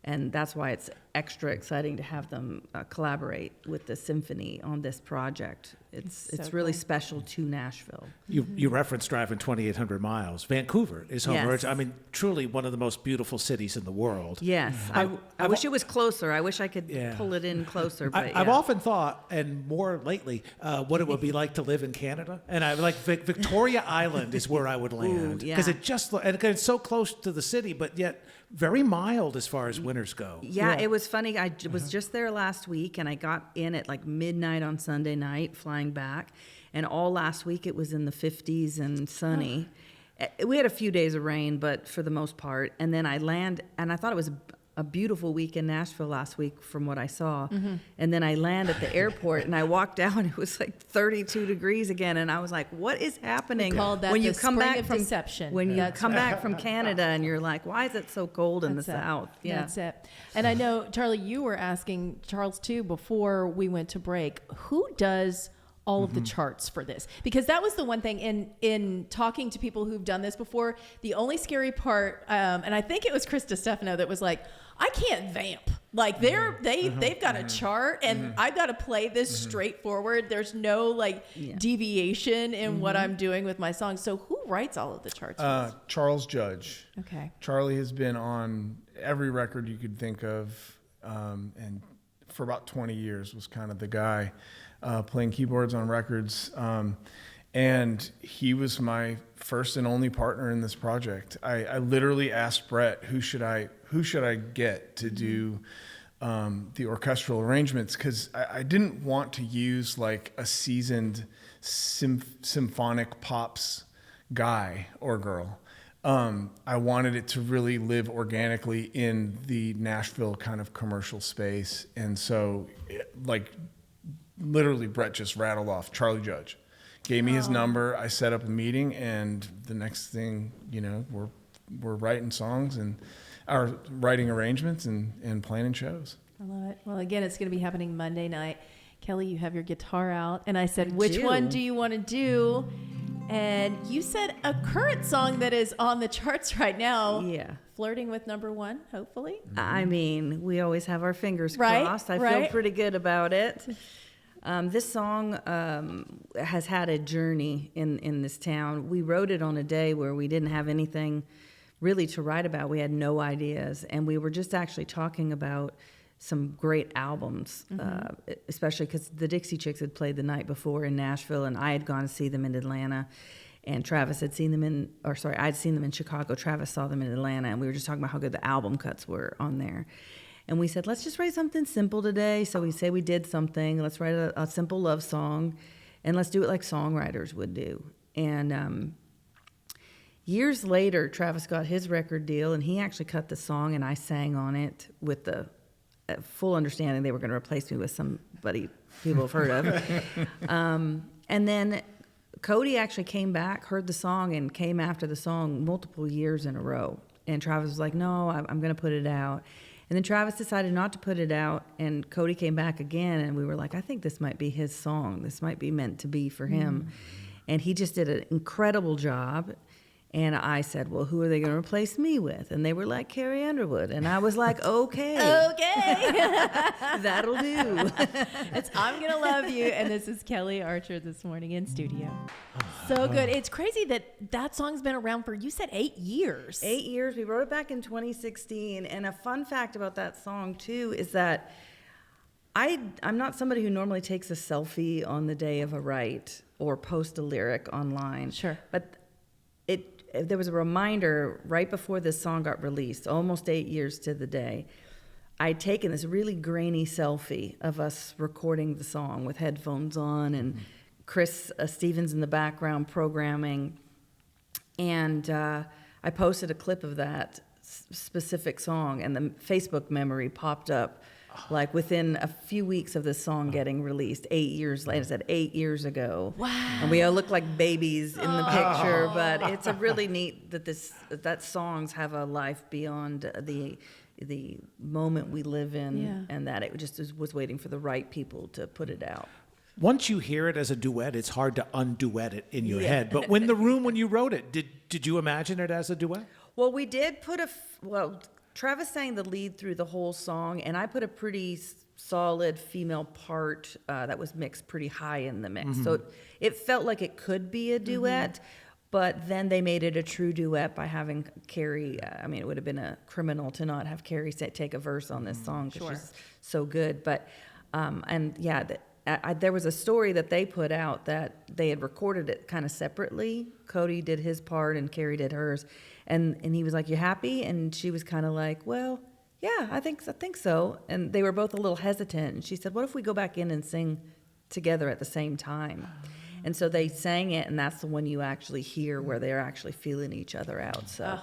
Speaker 6: and that's why it's extra exciting to have them collaborate with the Symphony on this project. It's really special to Nashville.
Speaker 3: You referenced driving 2,800 miles. Vancouver is home.
Speaker 6: Yes.
Speaker 3: I mean, truly one of the most beautiful cities in the world.
Speaker 6: Yes. I wish it was closer. I wish I could pull it in closer. But
Speaker 3: I've often thought, and more lately, what it would be like to live in Canada. And I like Victoria Island is where I would land, because it's so close to the city, but yet very mild as far as winters go.
Speaker 6: Yeah, it was funny. I was just there last week, and I got in at like midnight on Sunday night, flying back. And all last week it was in the 50s and sunny. We had a few days of rain, but for the most part. And then I land, and I thought it was a beautiful week in Nashville last week from what I saw. And then I land at the airport, and I walked down, it was like 32 degrees again, and I was like, what is happening?
Speaker 2: We called that
Speaker 6: when
Speaker 2: the
Speaker 6: you come
Speaker 2: spring
Speaker 6: back
Speaker 2: of
Speaker 6: from
Speaker 2: deception.
Speaker 6: When you come back from Canada, and you're like, why is it so cold in the South?
Speaker 2: That's it. And I know, Charlie, you were asking Charles too before we went to break, who does all of the charts for this? Because that was the one thing in talking to people who've done this before, the only scary part, and I think it was Chris DiStefano that was like, I can't vamp. Like they've got a chart, and I've got to play this straightforward. There's no deviation in what I'm doing with my songs. So who writes all of the charts for this?
Speaker 7: Charles Judge.
Speaker 2: Okay.
Speaker 7: Charlie has been on every record you could think of, and for about 20 years was kind of the guy playing keyboards on records. And he was my first and only partner in this project. I literally asked Brett, who should I get to do the orchestral arrangements? Because I didn't want to use like a seasoned symphonic pops guy or girl. I wanted it to really live organically in the Nashville kind of commercial space. And so, literally, Brett just rattled off Charlie Judge. Gave me his number. I set up a meeting, and the next thing, we're writing songs and are writing arrangements and planning shows.
Speaker 2: I love it. Well, again, it's going to be happening Monday night. Kelly, you have your guitar out, and I said, which one do you want to do? And you said a current song that is on the charts right now.
Speaker 6: Yeah.
Speaker 2: Flirting with number 1, hopefully.
Speaker 6: I mean, we always have our fingers crossed. I feel pretty good about it. This song has had a journey in this town. We wrote it on a day where we didn't have anything really to write about. We had no ideas, and we were just actually talking about some great albums, especially because the Dixie Chicks had played the night before in Nashville, and I had gone to see them in Atlanta, and Travis had seen them I'd seen them in Chicago. Travis saw them in Atlanta, and we were just talking about how good the album cuts were on there. And we said, let's just write something simple today. So we say we did something. Let's write a simple love song, and let's do it like songwriters would do. And years later, Travis got his record deal, and he actually cut the song, and I sang on it with the full understanding they were going to replace me with somebody people have heard of. And then Cody actually came back, heard the song, and came after the song multiple years in a row. And Travis was like, no, I'm going to put it out. And then Travis decided not to put it out, and Cody came back again, and we were like, I think this might be his song. This might be meant to be for him. And he just did an incredible job. And I said, well, who are they going to replace me with? And they were like, Carrie Underwood. And I was like, okay. That'll do.
Speaker 2: It's I'm Gonna Love You. And this is Kelly Archer this morning in studio. So good. It's crazy that song's been around for, you said 8 years.
Speaker 6: 8 years. We wrote it back in 2016. And a fun fact about that song, too, is that I'm not somebody who normally takes a selfie on the day of a write or post a lyric online.
Speaker 2: Sure.
Speaker 6: But there was a reminder right before this song got released, almost 8 years to the day. I'd taken this really grainy selfie of us recording the song with headphones on and Chris Stevens in the background programming. And I posted a clip of that specific song, and the Facebook memory popped up like within a few weeks of this song getting released, 8 years later. I said 8 years ago.
Speaker 2: Wow.
Speaker 6: And we all look like babies in the picture, but it's a really neat that songs have a life beyond the moment we live in, and that it just was waiting for the right people to put it out.
Speaker 3: Once you hear it as a duet, it's hard to unduet it in your head. But when you wrote it, did you imagine it as a duet?
Speaker 6: Well, we did put Travis sang the lead through the whole song, and I put a pretty solid female part that was mixed pretty high in the mix. So it felt like it could be a duet, but then they made it a true duet by having Carrie. It would have been a criminal to not have Carrie take a verse on this song because she's so good. But, there was a story that they put out that they had recorded it kind of separately. Cody did his part and Carrie did hers. And he was like, you happy? And she was kind of like, well, yeah, I think so. And they were both a little hesitant. And she said, what if we go back in and sing together at the same time? And so they sang it, and that's the one you actually hear where they're actually feeling each other out. So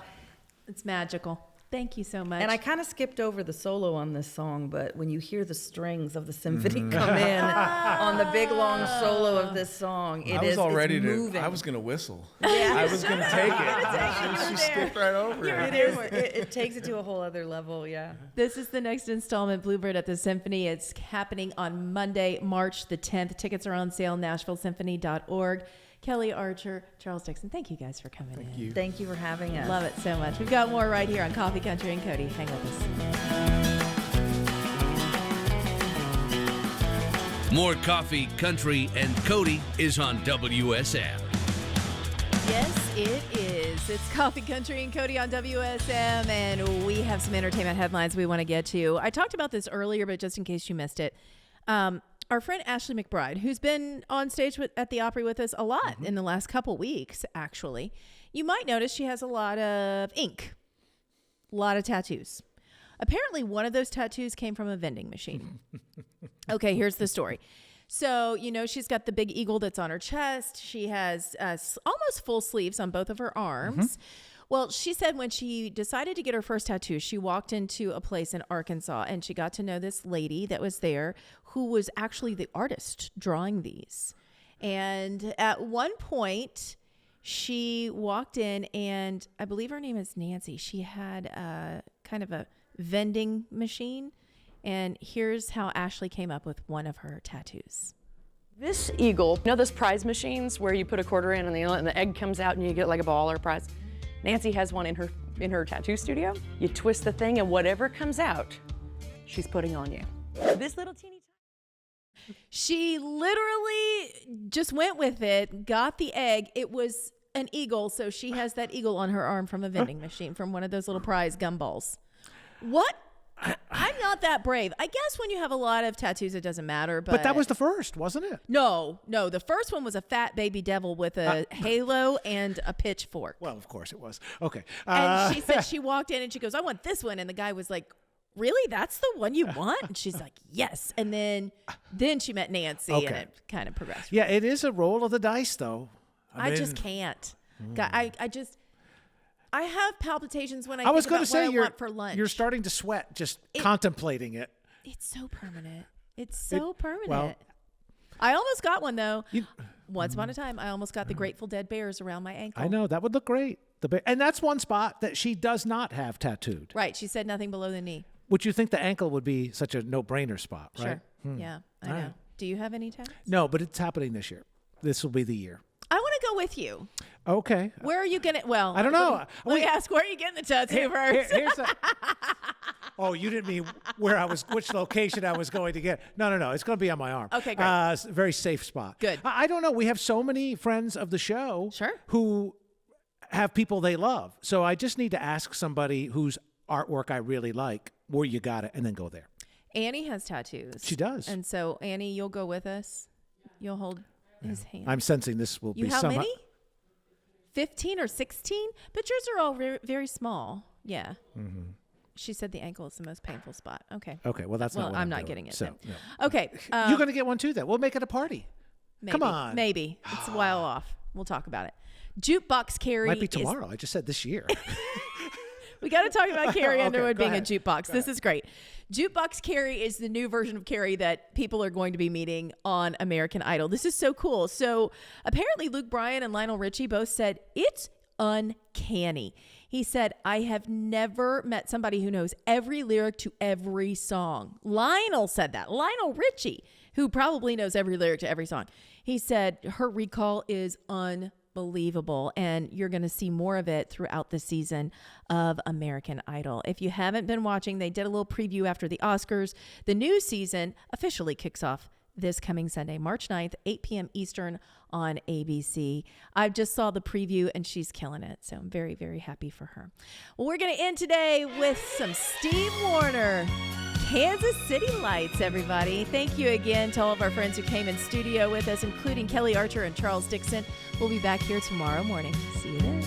Speaker 2: it's magical. Thank you so much.
Speaker 6: And I kind of skipped over the solo on this song, but when you hear the strings of the symphony come in on the big long solo of this song, it's moving.
Speaker 7: I was going to whistle.
Speaker 6: Yeah.
Speaker 7: I was going to take it. She skipped right over it.
Speaker 6: It takes it to a whole other level, yeah.
Speaker 2: This is the next installment, Bluebird at the Symphony. It's happening on Monday, March the 10th. Tickets are on sale, NashvilleSymphony.org. Kelly Archer, Charles Dixon, thank you guys for coming in.
Speaker 6: Thank you for having us.
Speaker 2: Love it so much. We've got more right here on Coffee Country and Cody. Hang with
Speaker 1: us. More Coffee Country and Cody is on WSM.
Speaker 2: Yes, it is. It's Coffee Country and Cody on WSM, and we have some entertainment headlines we want to get to. I talked about this earlier, but just in case you missed it, our friend Ashley McBride, who's been on stage at the Opry with us a lot in the last couple weeks, actually, you might notice she has a lot of ink, a lot of tattoos. Apparently, one of those tattoos came from a vending machine. Okay, here's the story. So, she's got the big eagle that's on her chest. She has almost full sleeves on both of her arms. Well, she said when she decided to get her first tattoo, she walked into a place in Arkansas and she got to know this lady that was there who was actually the artist drawing these. And at one point, she walked in and I believe her name is Nancy. She had kind of a vending machine. And here's how Ashley came up with one of her tattoos.
Speaker 8: This eagle, those prize machines where you put a quarter in and the egg comes out and you get like a ball or a prize? Nancy has one in her tattoo studio. You twist the thing and whatever comes out, she's putting on you. This little teeny.
Speaker 2: She literally just went with it, got the egg. It was an eagle, so she has that eagle on her arm from a vending machine, from one of those little prize gumballs. What? I'm not that brave. I guess when you have a lot of tattoos, it doesn't matter. But
Speaker 3: that was the first, wasn't it?
Speaker 2: No. The first one was a fat baby devil with a halo and a pitchfork.
Speaker 3: Well, of course it was. Okay.
Speaker 2: And she said she walked in and she goes, I want this one. And the guy was like, really? That's the one you want? And she's like, yes. And then she met Nancy, and
Speaker 3: Okay.
Speaker 2: it kind of progressed.
Speaker 3: Yeah, it is a roll of the dice, though.
Speaker 2: I just can't. I have palpitations when I
Speaker 3: was
Speaker 2: think
Speaker 3: going
Speaker 2: about
Speaker 3: to say
Speaker 2: what I want for lunch.
Speaker 3: you're starting to sweat just contemplating it.
Speaker 2: It's so permanent. It's so permanent.
Speaker 3: well-
Speaker 2: I almost got one, though. Once upon a time, I almost got the Grateful Dead bears around my ankle.
Speaker 3: I know that would look great. And that's one spot that she does not have tattooed.
Speaker 2: Right. She said nothing below the knee.
Speaker 3: Would you think the ankle would be such a no-brainer spot, right?
Speaker 2: Sure. Yeah, I know.
Speaker 3: right.
Speaker 2: Do you have any tattoos?
Speaker 3: No, but it's happening this year. This will be the year.
Speaker 2: I want to go with you.
Speaker 3: Okay.
Speaker 2: Where are you going to? Well,
Speaker 3: I don't know.
Speaker 2: Let me ask, where are you getting the tattoo first?
Speaker 3: Oh, you didn't mean which location I was going to get. No. It's going to be on my arm.
Speaker 2: Okay, great.
Speaker 3: It's a very safe spot.
Speaker 2: Good.
Speaker 3: I don't know. We have so many friends of the show who have people they love. So I just need to ask somebody whose artwork I really like where you got it and then go there.
Speaker 2: Annie has tattoos.
Speaker 3: She does.
Speaker 2: And so, Annie, you'll go with us. You'll hold his hand.
Speaker 3: I'm sensing this will
Speaker 2: You
Speaker 3: be
Speaker 2: how
Speaker 3: some.
Speaker 2: many? 15 or 16? But yours are all very, very small. Yeah. Mm-hmm. She said the ankle is the most painful spot. Okay.
Speaker 3: Okay. Well, that's not
Speaker 2: Well,
Speaker 3: what
Speaker 2: I'm not
Speaker 3: doing.
Speaker 2: getting it
Speaker 3: So,
Speaker 2: then.
Speaker 3: no.
Speaker 2: Okay.
Speaker 3: You're going to get one too then. We'll make it a party.
Speaker 2: Maybe,
Speaker 3: Come on.
Speaker 2: Maybe. It's a while off. We'll talk about it. Jukebox Carrie
Speaker 3: Might be tomorrow. I just said this year.
Speaker 2: We got to talk about Carrie
Speaker 3: Okay,
Speaker 2: Underwood
Speaker 3: go
Speaker 2: being
Speaker 3: ahead.
Speaker 2: a jukebox. This is great. Jukebox Carrie is the new version of Carrie that people are going to be meeting on American Idol. This is so cool. So apparently Luke Bryan and Lionel Richie both said it's uncanny. He said, I have never met somebody who knows every lyric to every song. Lionel said that. Lionel Richie, who probably knows every lyric to every song. He said her recall is unbelievable, and you're going to see more of it throughout the season of American Idol. If you haven't been watching, they did a little preview after the Oscars. The new season officially kicks off this coming Sunday, March 9th, 8 p.m. Eastern on ABC. I just saw the preview and she's killing it. So I'm very, very happy for her. Well, we're going to end today with some Steve Wariner, Kansas City Lights, everybody. Thank you again to all of our friends who came in studio with us, including Kelly Archer and Charles Dixon. We'll be back here tomorrow morning. See you then.